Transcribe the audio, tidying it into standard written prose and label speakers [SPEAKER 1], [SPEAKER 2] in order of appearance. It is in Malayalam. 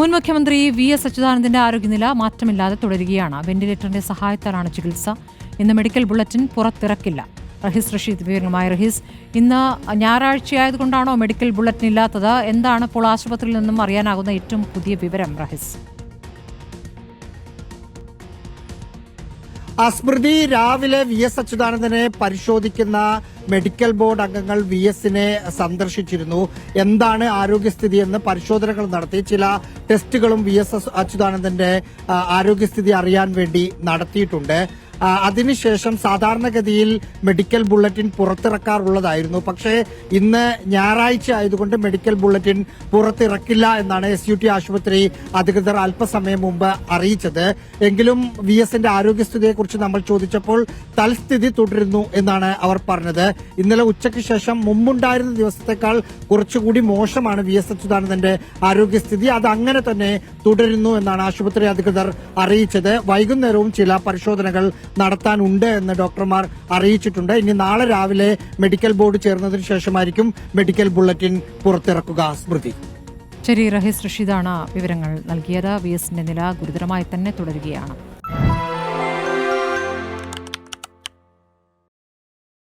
[SPEAKER 1] മുൻ മുഖ്യമന്ത്രി വി.എസ്. അച്യുതാനന്ദന്റെ ആരോഗ്യനില മാറ്റമില്ലാതെ തുടരുകയാണ്. വെന്റിലേറ്ററിന്റെ സഹായത്താലാണ് ചികിത്സ. ഇന്ന് മെഡിക്കൽ ബുള്ളറ്റിൻ പുറത്തിറക്കില്ല. റഹീസ് റഷീദ് വിവരങ്ങളുമായി. റഹീസ്, ഇന്ന് ഞായറാഴ്ചയായതുകൊണ്ടാണോ മെഡിക്കൽ ബുള്ളറ്റിൻ ഇല്ലാത്തത്? എന്താണ് ഇപ്പോൾ ആശുപത്രിയിൽ നിന്നും അറിയാനാകുന്ന ഏറ്റവും പുതിയ വിവരം? റഹീസ്.
[SPEAKER 2] സ്മൃതി, രാവിലെ വി.എസ്. അച്യുതാനന്ദനെ പരിശോധിക്കുന്ന മെഡിക്കൽ ബോർഡ് അംഗങ്ങൾ വി.എസിനെ സന്ദർശിച്ചിരുന്നു. എന്താണ് ആരോഗ്യസ്ഥിതി എന്ന് പരിശോധനകൾ നടത്തി. ചില ടെസ്റ്റുകളും വി.എസ്. അച്യുതാനന്ദന്റെ ആരോഗ്യസ്ഥിതി അറിയാൻ വേണ്ടി നടത്തിയിട്ടുണ്ട്. അതിനുശേഷം സാധാരണഗതിയിൽ മെഡിക്കൽ ബുള്ളറ്റിൻ പുറത്തിറക്കാറുള്ളതായിരുന്നു. പക്ഷേ ഇന്ന് ഞായറാഴ്ച ആയതുകൊണ്ട് മെഡിക്കൽ ബുള്ളറ്റിൻ പുറത്തിറക്കില്ല എന്നാണ് SUT ആശുപത്രി അധികൃതർ അല്പസമയം മുമ്പ് അറിയിച്ചത്. എങ്കിലും വി.എസിന്റെ ആരോഗ്യസ്ഥിതിയെക്കുറിച്ച് നമ്മൾ ചോദിച്ചപ്പോൾ തൽസ്ഥിതി തുടരുന്നു എന്നാണ് അവർ പറഞ്ഞത്. ഇന്നലെ ഉച്ചയ്ക്ക് ശേഷം മുമ്പുണ്ടായിരുന്ന ദിവസത്തെക്കാൾ കുറച്ചുകൂടി മോശമാണ് വി.എസ്. അച്യുതാനന്ദന്റെ ആരോഗ്യസ്ഥിതി. അത് അങ്ങനെ തന്നെ തുടരുന്നു എന്നാണ് ആശുപത്രി അധികൃതർ അറിയിച്ചത്. വൈകുന്നേരവും ചില പരിശോധനകൾ നടത്താനുണ്ട് എന്ന് ഡോക്ടർമാർ അറിയിച്ചിട്ടുണ്ട്. ഇനി നാളെ രാവിലെ മെഡിക്കൽ ബോർഡ് ചേർന്നതിന് ശേഷമായിരിക്കും മെഡിക്കൽ ബുള്ളറ്റിൻ പുറത്തിറക്കുക. സ്മൃതി.
[SPEAKER 1] ശരി, റഹീസ് റഷീദാണ് വിവരങ്ങൾ നൽകിയത്. വി.എസിന്റെ നില ഗുരുതരമായി തന്നെ തുടരുകയാണ്.